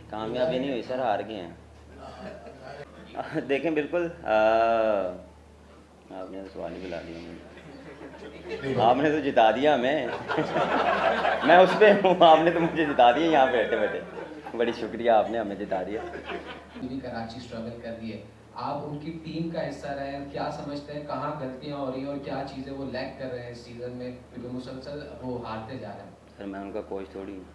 कामयाबी नहीं हुई सर, हार गए हैं। देखें बिल्कुल आपने तो सवाल ही बुला दिया मुझे। आपने तो जिता दिया हमें। मैं उस पर हूँ, आपने तो मुझे जिता दिया यहाँ बैठे बैठे। बड़ी शुक्रिया, आपने हमें जिता दिया। भी कराची स्ट्रगल कर रही है, आप उनकी टीम का हिस्सा रहे हैं, क्या समझते हैं कहाँ गलतियाँ हो रही हैं और क्या चीज़ें वो लैग कर रहे हैं इस सीज़न में, क्योंकि मुसलसल वो हारते जा रहे हैं। सर मैं उनका कोच थोड़ी हूँ,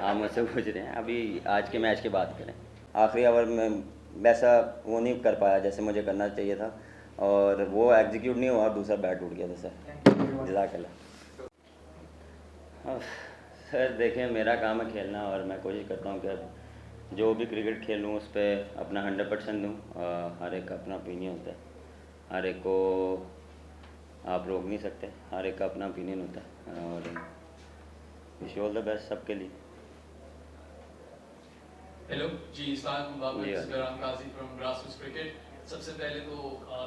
आप मुझसे पूछ रहे हैं। अभी आज के मैच की बात करें, आखिरी ओवर में वैसा वो नहीं कर पाया जैसे मुझे करना चाहिए था, और वो एग्जीक्यूट नहीं हुआ और दूसरा बैट उड़ गया था सर। जज़ाकल्लाह। सर देखिए, मेरा काम है खेलना और मैं कोशिश करता हूँ कि जो भी क्रिकेट खेलूँ उस पर अपना 100% दूँ। हर एक का अपना ओपिनियन होता है, हर एक को आप रोक नहीं सकते, हर एक का अपना ओपिनियन होता है, और विश ऑल द बेस्ट सबके लिए। हेलो जी, Islam ji Kazi from grassroots cricket. सबसे पहले तो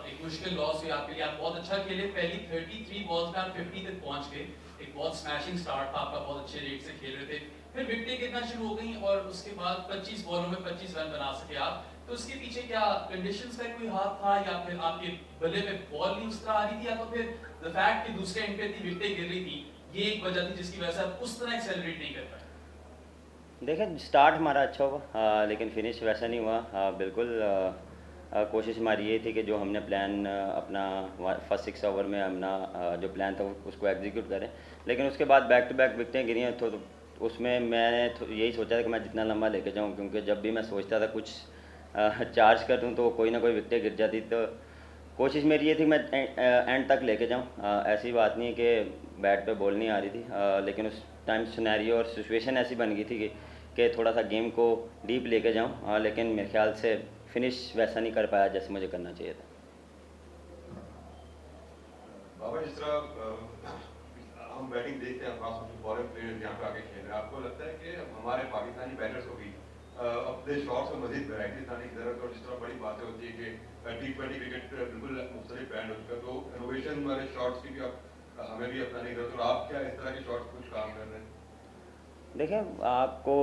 एक मुश्किल लॉस हुई आपके लिए, आप बहुत अच्छा खेले, पहली 33 बॉल्स में आप 50 तक पहुंच गए, एक बहुत स्मैशिंग स्टार्ट था आपका, बहुत अच्छे रेट से खेल रहे थे, फिर विकेटें गिरना शुरू हो गई और उसके बाद 25 बॉलों में 25 रन बना सके आप। तो उसके पीछे क्या कंडीशंस का कोई हाथ था, या फिर आपके बल्ले में बॉल नहीं उस तरह आ रही थी, या तो फिर द फैक्ट कि दूसरे एंड पे थी विकेटें गिर रही थी, ये एक वजह थी जिसकी वजह से आप उस तरह एक्सेलरेट नहीं कर पाए? देखें, स्टार्ट हमारा अच्छा हुआ, लेकिन फिनिश वैसा नहीं हुआ। बिल्कुल कोशिश हमारी ये थी कि जो हमने प्लान अपना फर्स्ट 6 ओवर में अपना जो प्लान था उसको एग्जीक्यूट करें, लेकिन उसके बाद बैक टू बैक विकटें गिरी हैं, तो उसमें मैंने यही सोचा था कि मैं जितना लंबा लेके जाऊं, क्योंकि जब भी मैं सोचता था कुछ चार्ज कर दूं तो कोई ना कोई विकटें गिर जाती। तो कोशिश मेरी ये थी कि मैं एंड तक लेके जाऊं। ऐसी बात नहीं है कि बैट पे बॉल नहीं आ रही थी, लेकिन उस टाइम सिनेरियो और सिचुएशन ऐसी बन गई थी कि थोड़ा सा गेम को डीप लेके जाऊं, लेकिन मेरे ख्याल से फिनिश वैसा नहीं कर पाया जैसे मुझे करना चाहिए था। बाबा, जिस तरह हम बैटिंग देखते हैं, खासतौर फॉरेन प्लेयर्स यहाँ पे आके खेल रहे हैं, आपको लगता है कि हमारे पाकिस्तानी बैटर्स को भी अपने शॉट्स में मजीद वैरायटी लाने की जरूरत है? और जिस तरह बड़ी बातें होती है कि T20 क्रिकेट बिल्कुल मुख्तलिफ बैंड हो चुका है, तो इनोवेशन वाले शॉट्स की भी हमें भी अपनाने की जरूरत है। और आप क्या इस तरह के शॉट्स कुछ काम कर रहे हैं? देखें, आपको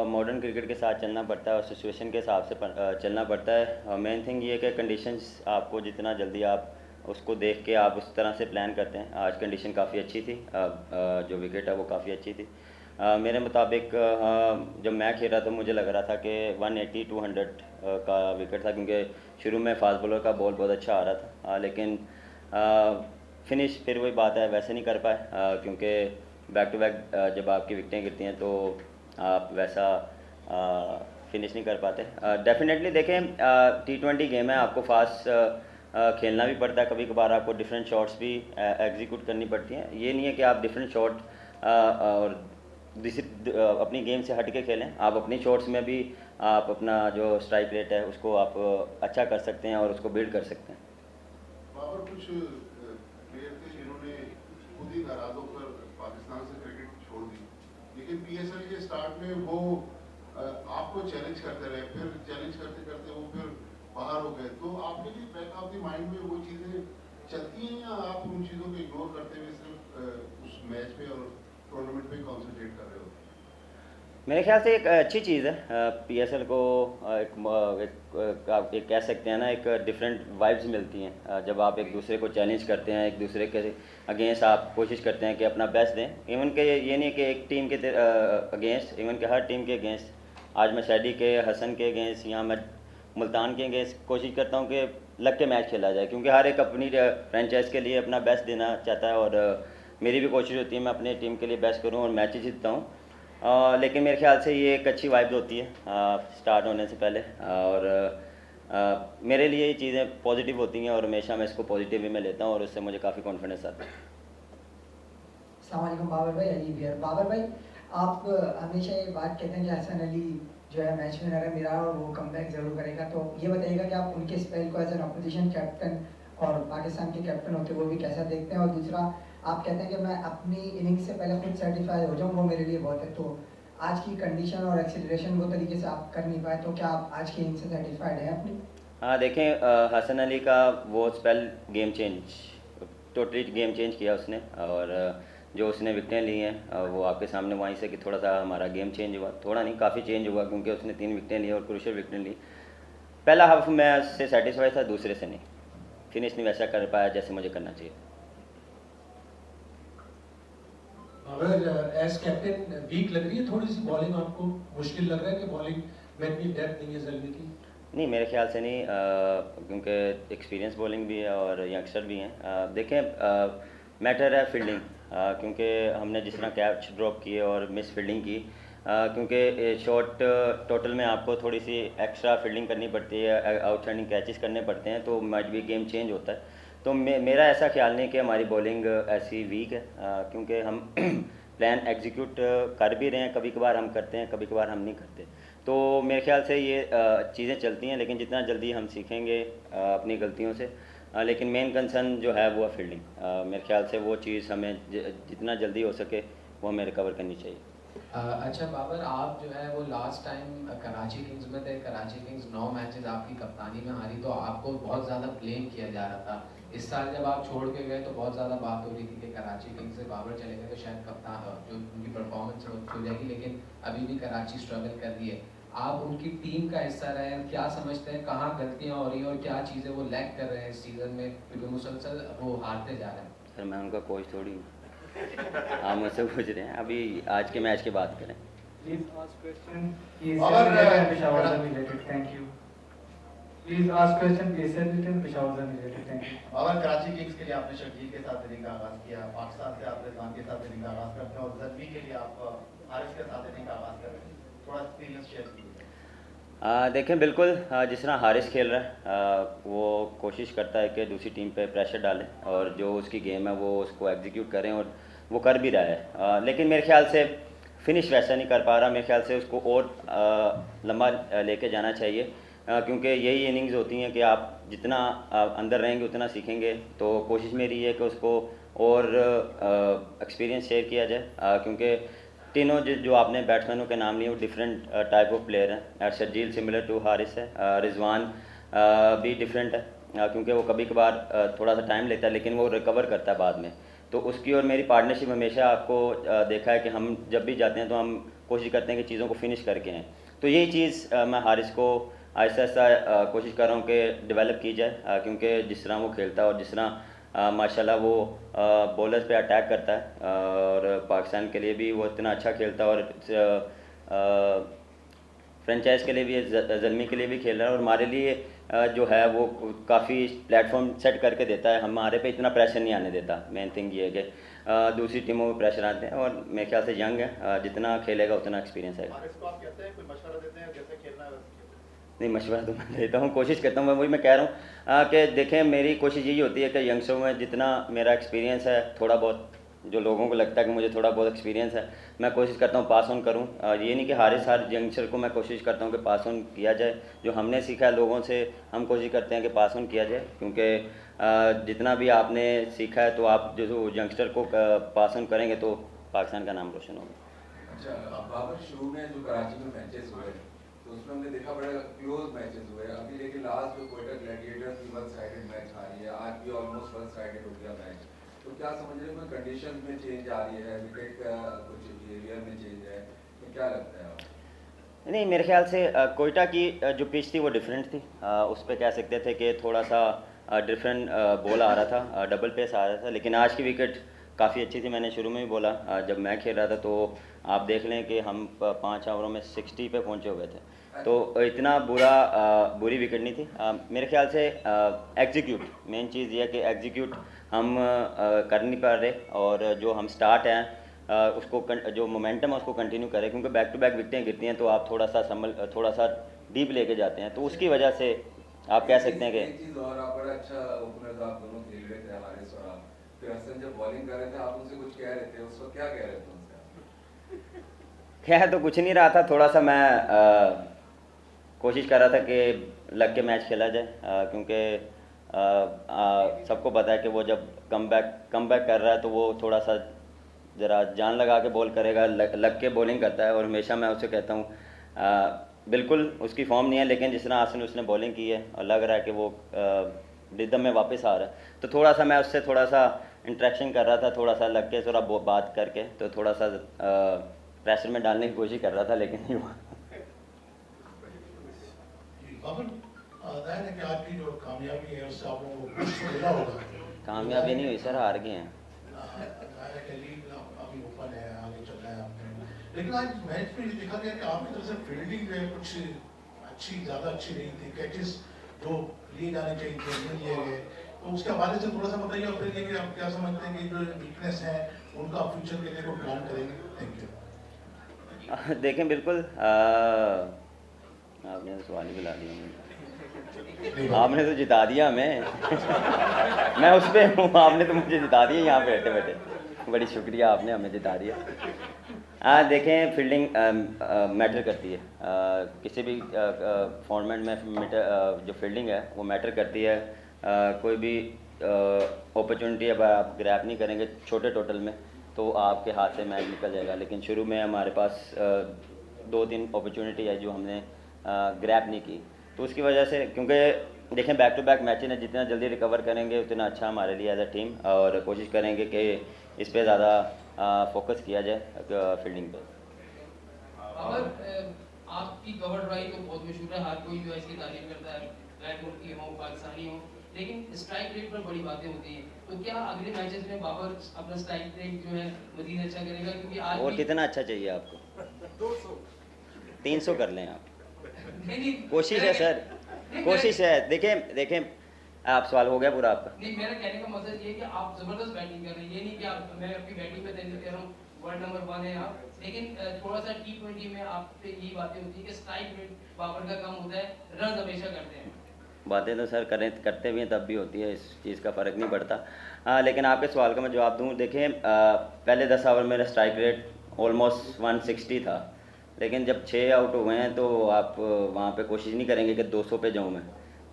मॉडर्न क्रिकेट के साथ चलना पड़ता है और सिचुएशन के हिसाब से चलना पड़ता है। मेन थिंग ये है कि कंडीशंस आपको जितना जल्दी आप उसको देख के आप उस तरह से प्लान करते हैं। आज कंडीशन काफ़ी अच्छी थी, जो विकेट है वो काफ़ी अच्छी थी। मेरे मुताबिक जब मैं खेल रहा था मुझे लग रहा था कि 180-200 का विकेट था, क्योंकि शुरू में फास्ट बॉलर का बॉल बहुत अच्छा आ रहा था, लेकिन फिनिश फिर वही बात है, वैसे नहीं कर पाए, क्योंकि बैक टू बैक जब आपकी विकटें गिरती हैं तो आप वैसा फिनिश नहीं कर पाते। डेफिनेटली देखें, T20 गेम है, आपको फास्ट खेलना भी पड़ता है, कभी कभार आपको डिफरेंट शॉट्स भी एग्जीक्यूट करनी पड़ती हैं। ये नहीं है कि आप डिफरेंट शॉट और अपनी गेम से हट के खेलें, आप अपनी शॉट्स में भी आप अपना जो स्ट्राइक रेट है उसको आप अच्छा कर सकते हैं और उसको बिल्ड कर सकते हैं। बाबर, कुछ प्लेयर थे जिन्होंने खुद ही नाराज होकर पाकिस्तान से क्रिकेट छोड़ दी, लेकिन PSL के स्टार्ट में वो आपको चैलेंज करते रहे, फिर चैलेंज करते करते वो फिर बाहर हो गए। तो आपके लिए बैक ऑफ द माइंड में वो चीज़ें चलती हैं, या आप उन चीज़ों को इग्नोर करते हुए सिर्फ उस मैच पे और टूर्नामेंट पे कॉन्सेंट्रेट कर रहे हो? मेरे ख्याल से एक अच्छी चीज़ है, PSL को एक कह सकते हैं ना, एक डिफरेंट वाइब्स मिलती हैं जब आप एक दूसरे को चैलेंज करते हैं, एक दूसरे के अगेंस्ट आप कोशिश करते हैं कि अपना बेस्ट दें। इवन के ये नहीं कि एक टीम के अगेंस्ट, इवन के हर टीम के अगेंस्ट, आज मैं शैडी के, हसन के अगेंस्ट, या मैं मुल्तान के अगेंस्ट कोशिश करता हूँ कि लग के मैच खेला जाए, क्योंकि हर एक अपनी फ्रेंचाइज के लिए अपना बेस्ट देना चाहता है, और मेरी भी कोशिश होती है मैं अपनी टीम के लिए बेस्ट करूँ और मैच जीतता हूँ। लेकिन मेरे ख्याल से ये एक अच्छी वाइब होती है स्टार्ट होने से पहले, और मेरे लिए ये चीज़ें पॉजिटिव होती हैं और हमेशा मैं इसको पॉजिटिव वे में लेता हूँ और उससे मुझे काफ़ी कॉन्फिडेंस आता है। अस्सलाम वालेकुम बाबर भाई, अली बियर। बाबर भाई, आप हमेशा ये बात कहते हैं कि हसन अली जो है मैच विनर है मेरा और वो कमबैक ज़रूर करेगा, तो ये बताइएगा कि आप उनके स्पेल को एज एन अपोजिशन कैप्टन और पाकिस्तान के कैप्टन होते वो भी कैसा देखते हैं? और दूसरा, आप कहते हैं कि मैं अपनी इनिंग्स से पहले खुद सर्टिफाई हो जाऊँ, वो मेरे लिए बहुत है। तो आज की कंडीशन और एक्सीलरेशन वो तरीके से आप कर नहीं पाए, तो क्या आप आज की इनिंग्स से सर्टिफाइड हैं अपनी? हाँ देखें, हसन अली का वो spell game change, totally game change किया उसने, और जो उसने विकटें ली हैं वो आपके सामने वहीं से कि थोड़ा सा हमारा गेम चेंज हुआ, थोड़ा नहीं काफ़ी चेंज हुआ, क्योंकि उसने 3 विकटें ली और क्रूशियल विकटें ली। पहला हाफ मैं उससे सेटिस्फाई था, दूसरे से नहीं, फिनिश नहीं वैसा कर पाया जैसे मुझे करना चाहिए। अगर एज कैप्टन वीक लग रही है थोड़ी सी बॉलिंग, आपको मुश्किल लग रहा है कि बॉलिंग में इतनी डेप्थ नहीं है जल्दी की? नहीं, मेरे ख्याल से नहीं, क्योंकि एक्सपीरियंस बॉलिंग भी है और यंगस्टर भी हैं। देखें मैटर है फील्डिंग, क्योंकि हमने जिस तरह कैच ड्रॉप किए और मिस फील्डिंग की, क्योंकि शॉट टोटल में आपको थोड़ी सी एक्स्ट्रा फील्डिंग करनी पड़ती है, आउटस्टैंडिंग कैचेस करने पड़ते हैं, तो मैच भी गेम चेंज होता है। तो मेरा ऐसा ख्याल नहीं कि हमारी बॉलिंग ऐसी वीक है, क्योंकि हम प्लान एग्जीक्यूट कर भी रहे हैं, कभी कभार हम करते हैं, कभी कभार हम नहीं करते। तो मेरे ख्याल से ये चीज़ें चलती हैं, लेकिन जितना जल्दी हम सीखेंगे अपनी गलतियों से, लेकिन मेन कंसर्न जो है वो है फील्डिंग। मेरे ख्याल से वो चीज़ हमें जितना जल्दी हो सके वो हमें रिकवर करनी चाहिए। अच्छा बाबर, आप जो है वो लास्ट टाइम कराची किंग्स में थे, कराची किंग्स 9 मैचेस आपकी कप्तानी में हारी, तो आपको बहुत ज़्यादा ब्लेम किया जा रहा था। इस साल जब आप छोड़ के गए तो बहुत ज़्यादा बात हो रही थी कि कराची किंग्स से बाबर चले गए तो शायद कप्तान जो उनकी परफॉर्मेंस हो जाएगी, लेकिन अभी भी कराची स्ट्रगल कर रही है। आप उनकी टीम का हिस्सा रहे हैं, क्या समझते हैं कहाँ गलतियाँ हो रही हैं और क्या चीज़ें वो लैक कर रहे हैं इस सीज़न में, क्योंकि मुसलसल वो हारते जा रहे हैं? सर मैं उनका कोच थोड़ी हूँ, आप मुझसे पूछ रहे हैं, अभी आज के मैच की बात करें। Please ask question. Please send written Peshawar related. Thank you. Please ask question. Please send written Peshawar related. Thank you. Babar, Karachi Kings के लिए आपने शकील के साथ इनिंग का आगाज किया, पाकिस्तान से आप रिजवान के साथ इनिंग का आगाज करते हैं और जर्मी के लिए आप हारिस के साथ इनिंग का आगाज कर रहे हैं, थोड़ा एक्सपीरियंस शेयर कीजिए। देखें बिल्कुल जिस तरह हारिस खेल रहा है वो कोशिश करता है कि दूसरी टीम पे प्रेशर डालें और जो उसकी गेम है वो उसको एग्जीक्यूट करें, और वो कर भी रहा है। लेकिन मेरे ख्याल से फिनिश वैसा नहीं कर पा रहा, मेरे ख्याल से उसको और लंबा लेके जाना चाहिए, क्योंकि यही इनिंग्स होती हैं कि आप जितना अंदर रहेंगे उतना सीखेंगे। तो कोशिश मेरी है कि उसको और एक्सपीरियंस शेयर किया जाए, क्योंकि तीनों जो आपने बैट्समैनों के नाम लिए वो डिफरेंट टाइप ऑफ प्लेयर हैं। शर्जील सिमिलर टू हारिस है, रिजवान भी डिफरेंट है, क्योंकि वो कभी कभार थोड़ा सा टाइम लेता है लेकिन वो रिकवर करता है बाद में। तो उसकी और मेरी पार्टनरशिप हमेशा आपको देखा है कि हम जब भी जाते हैं तो हम कोशिश करते हैं कि चीज़ों को फिनिश करके आएँ। तो यही चीज़ मैं हारिस को आहिस्ता आहिस्ता कोशिश कर रहा हूँ कि डेवलप की जाए, क्योंकि जिस तरह वो खेलता है और जिस तरह माशाल्लाह वो बॉलर्स पे अटैक करता है, और पाकिस्तान के लिए भी वो इतना अच्छा खेलता है, और फ्रेंचाइज के लिए भी ज़ल्मी के लिए भी खेल रहा है, और हमारे लिए जो है वो काफ़ी प्लेटफॉर्म सेट करके देता है, हमारे पे इतना प्रेशर नहीं आने देता। मेन थिंग ये है कि दूसरी टीमों में प्रेशर आते हैं, और मेरे ख्याल से यंग है, जितना खेलेगा उतना एक्सपीरियंस है। नहीं, मशवरा तो मैं देता हूँ, कोशिश करता हूँ, मैं वही मैं कह रहा हूँ कि देखें मेरी कोशिश यही होती है कि यंगस्टरों में जितना मेरा एक्सपीरियंस है, थोड़ा बहुत जो लोगों को लगता है कि मुझे थोड़ा बहुत एक्सपीरियंस है, मैं कोशिश करता हूँ पास ऑन करूँ। ये नहीं कि हर यंगस्टर को मैं कोशिश करता हूँ कि पास ऑन किया जाए, जो हमने सीखा है लोगों से हम कोशिश करते हैं कि पास ऑन किया जाए, क्योंकि जितना भी आपने सीखा है तो आप जो यंगस्टर को पास ऑन करेंगे तो पाकिस्तान का नाम रोशन होगा। अच्छा बाबर, शुरू में जो कराची में मैचेस हुए तो उसमें हमने देखा बड़े क्लोज मैचेस हुए, अभी लेकिन लास्ट जो क्वार्टर ग्लैडिएटर्स की वन साइडेड मैच आ रही है, आज भी ऑलमोस्ट वन साइडेड हो गया मैच, तो क्या समझ रहे हैं कंडीशन में चेंज आ रही है, विकेट का कुछ बिहेवियर में चेंज है, तो क्या लगता है आपको? नहीं, मेरे ख्याल से कोयटा की जो पिच थी वो डिफरेंट थी, उस पर कह सकते थे कि थोड़ा सा डिफरेंट बॉल आ रहा था, डबल पेस आ रहा था, लेकिन आज की विकेट काफ़ी अच्छी थी। मैंने शुरू में भी बोला जब मैं खेल रहा था, तो आप देख लें कि हम 5 ओवरों में 60 पे पहुंचे हुए थे, तो इतना बुरी विकेट नहीं थी। मेरे ख्याल से एग्जीक्यूट मेन चीज़ ये है कि एग्जीक्यूट हम कर नहीं पा रहे, और जो हम स्टार्ट हैं उसको जो मोमेंटम है उसको कंटिन्यू करें, क्योंकि बैक टू बैक विकेटें गिरती हैं तो आप थोड़ा सा डीप लेके जाते हैं, तो उसकी वजह से आप कह सकते हैं कि एक चीज़ और, आप बड़ा अच्छा ओपनर आप दोनों खेल रहे थे, हारिस और आप, फिर हसन जब बॉलिंग कर रहे थे आप उनसे कुछ कह रहे थे, उस वक्त क्या कह रहे थे उनसे? कह तो कुछ नहीं रहा था, थोड़ा सा मैं कोशिश कर रहा था कि लग के मैच खेला जाए, क्योंकि सबको पता है कि वो जब कम बैक कर रहा है तो वो थोड़ा सा ज़रा जान लगा के बॉल करेगा, लग के बॉलिंग करता है, और हमेशा मैं उससे कहता हूँ बिल्कुल उसकी फॉर्म नहीं है, लेकिन जिस तरह आसिन उसने बॉलिंग की है और लग रहा है कि वो रिदम में वापस आ रहा है, तो थोड़ा सा मैं उससे थोड़ा सा इंटरेक्शन कर रहा था, थोड़ा सा लग के थोड़ा बात करके, तो थोड़ा सा प्रेशर में डालने की कोशिश कर रहा था, लेकिन नहीं हुआ। कि आपकी जो कामयाबी है उससे आप लोगों को कुछ तो मिला होगा। कामयाबी नहीं हुई सर, हार गए हैं। अभी ओपन है, आगे चल रहा है आपने, लेकिन आज मैच में ये देखा गया कि आपकी तरफ से फील्डिंग जो है कुछ ज़्यादा अच्छी नहीं थी, कैचेस जो लिए जाने चाहिए थे नहीं लिए गए, तो उसके हवाले से थोड़ा सा बताइए, और फिर ये कि आप क्या समझते हैं कि जो वीकनेस है उनका फ्यूचर के लिए को प्लान करेंगे। Thank you. देखें बिल्कुल आपने तो सवाल ही बुला दिया, आपने तो जिता दिया हमें। मैं उस पर हूँ, आपने तो मुझे जिता दिया यहाँ पे बैठे बैठे। बड़ी शुक्रिया, आपने हमें जिता दिया। देखें फील्डिंग मैटर करती है, किसी भी फॉर्मेट में जो फील्डिंग है वो मैटर करती है। कोई भी अपॉर्चुनिटी अब आप ग्रैब नहीं करेंगे छोटे टोटल में तो आपके हाथ से मैच निकल जाएगा, लेकिन शुरू में हमारे पास 2-3 अपॉर्चुनिटी है जो हमने ग्रैब नहीं की, तो उसकी वजह से, क्योंकि देखें बैक टू बैक मैचेस हैं, जितना जल्दी रिकवर करेंगे उतना अच्छा हमारे लिए एज अ टीम, और कोशिश करेंगे कि इस पे ज़्यादा फोकस किया जाए फील्डिंग पे। आपकी कवर ड्राइव तो बहुत मशहूर है, हर कोई जो है इसकी तारीफ करता है, ब्लैक मुल्की हो पाकिस्तानी हो, लेकिन स्ट्राइक रेट पर बड़ी बातें होती हैं, तो क्या अगले मैचेस में बाबर अपना स्ट्राइक रेट जो है मज़ीद अच्छा करेगा? क्योंकि आज और कितना अच्छा चाहिए आपको? 300 कर लें आप। कोशिश है सर, कोशिश है। देखें आप, सवाल हो गया पूरा आपका? नहीं, मेरा कहने का मतलब ये है कि आप ज़बरदस्त बैटिंग कर रहे हैं, ये नहीं कि आप, मैं आपकी बैटिंग में तैयारी कर रहा हूँ, वर्ल्ड नंबर 1 है आप, लेकिन थोड़ा सा T20 में आप पे यही बातें होती है कि स्ट्राइक रेट बाबर का कम होता है, रन हमेशा करते हैं। बातें तो सर करते भी हैं तब भी होती है, इस चीज़ का फ़र्क नहीं पड़ता। लेकिन आपके सवाल का मैं जवाब दूँ। देखें पहले 10 ओवर मेरा स्ट्राइक रेट ऑलमोस्ट 160 था, लेकिन जब 6 आउट हुए हैं तो आप वहाँ पे कोशिश नहीं करेंगे कि 200 पे जाऊँ, मैं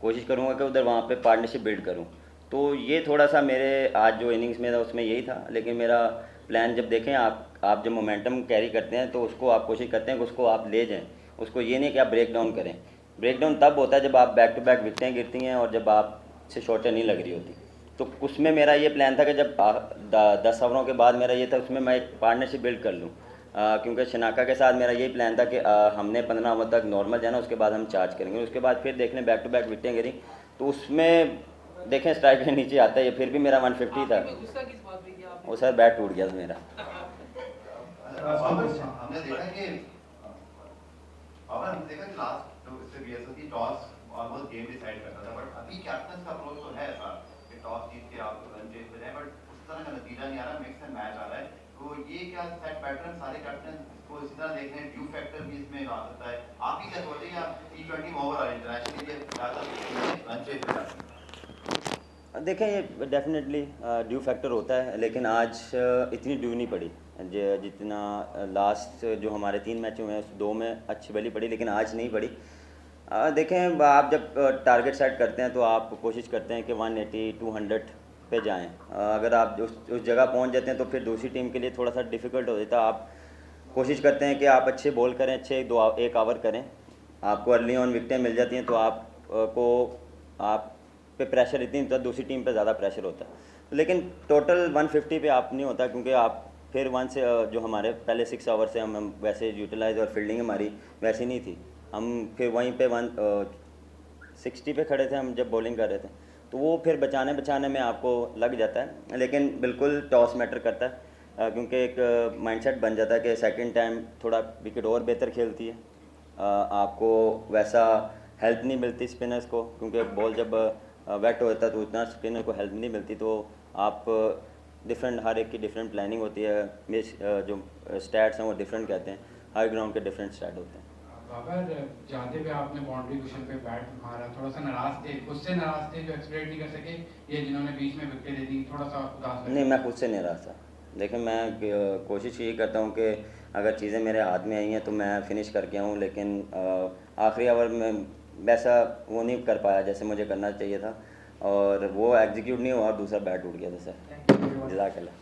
कोशिश करूँगा कि उधर वहाँ पे पार्टनरशिप बिल्ड करूँ। तो ये थोड़ा सा मेरे आज जो इनिंग्स में था उसमें यही था, लेकिन मेरा प्लान जब देखें आप जब मोमेंटम कैरी करते हैं तो उसको आप कोशिश करते हैं कि उसको आप ले जाएँ, उसको ये नहीं कि आप ब्रेक डाउन करें। ब्रेक डाउन तब होता है जब आप बैक टू बैक विकेटें गिरती हैं और जब आप से शॉर्टें नहीं लग रही होती। तो उसमें मेरा ये प्लान था कि जब 10 ओवरों के बाद मेरा ये था उसमें मैं एक पार्टनरशिप बिल्ड कर लूँ, क्योंकि शनाका के साथ मेरा यही प्लान था कि हमने 15 ओवर तक नॉर्मल जाना, उसके बाद हम चार्ज करेंगे, उसके बाद फिर देख लें बैक टू बैक विकेटें गिरी, तो उसमें देखें स्ट्राइक के नीचे आता है, फिर भी मेरा 150 था। वो सर बैट टूट गया था मेरा। हमने देखा कि लास्ट इससे बीएसएल की टॉस ऑलमोस्ट गेम डिसाइड करता था, बट अभी कैप्टन का अप्रोच तो है ऐसा कि टॉस जीत के आप रन चेज पे जाए, बट उस तरह का नतीजा नहीं आ रहा, मिक्स एंड मैच आ रहा है। तो ये क्या सेट पैटर्न सारे कैप्टन को इस तरह देख रहे हैं, ड्यू फैक्टर भी इसमें आ सकता है? आप ही क्या सोचते हैं आप T20 में ओवर इंटरनेशनल लिए ज़्यादा रन चेज पे जाते हैं? देखें ये डेफिनेटली ड्यू फैक्टर होता है, लेकिन आज इतनी ड्यू नहीं पड़ी जितना लास्ट जो हमारे 3 मैच हुए हैं 2 में अच्छी भली पड़ी, लेकिन आज नहीं पड़ी। देखें आप जब टारगेट सेट करते हैं तो आप कोशिश करते हैं कि 180-200 पे जाएं। अगर आप उस जगह पहुंच जाते हैं तो फिर दूसरी टीम के लिए थोड़ा सा डिफ़िकल्ट हो जाता है। आप कोशिश करते हैं कि आप अच्छे बॉल करें, अच्छे 1 ओवर करें, आपको अर्ली ऑन विकेटें मिल जाती हैं तो आप पे प्रेशर इतनी होता है, दूसरी टीम पे ज़्यादा प्रेशर होता है। लेकिन टोटल 150 पे आप नहीं होता, क्योंकि आप फिर 1 से जो हमारे पहले 6 ओवर से हम वैसे यूटिलाइज, और फील्डिंग हमारी वैसी नहीं थी, हम फिर वहीं पे 160 पे खड़े थे हम जब बॉलिंग कर रहे थे, तो वो फिर बचाने में आपको लग जाता है। लेकिन बिल्कुल टॉस मैटर करता है, क्योंकि एक माइंडसेट बन जाता है कि सेकंड टाइम थोड़ा विकेट और बेहतर खेलती है, आपको वैसा हेल्प नहीं मिलती स्पिनर्स को, क्योंकि बॉल जब वेट होता है तो उतना स्पिनर को हेल्प नहीं मिलती। तो आप डिफरेंट, हर एक की डिफरेंट प्लानिंग होती है, जो स्टैट्स हैं वो डिफरेंट कहते हैं, हर ग्राउंड के डिफरेंट स्टैट होते हैं। बाबर जाते पे आपने बाउंड्री पोजीशन पे बैट मारा, थोड़ा सा नाराज थे, खुद से नाराज थे जो एक्सप्लेन नहीं कर सके, ये जिन्होंने बीच में विकेट दे दी, थोड़ा सा उदास? नहीं, मैं खुद से नाराज था। देखिए मैं कोशिश यही करता हूँ कि अगर चीज़ें मेरे हाथ में आई हैं तो मैं फ़िनिश करके आऊँ, लेकिन आखिरी ओवर में वैसा वो नहीं कर पाया जैसे मुझे करना चाहिए था, और वो एग्जीक्यूट नहीं हुआ और दूसरा बैट उड़ गया था सर। जज़ाकल्लाह।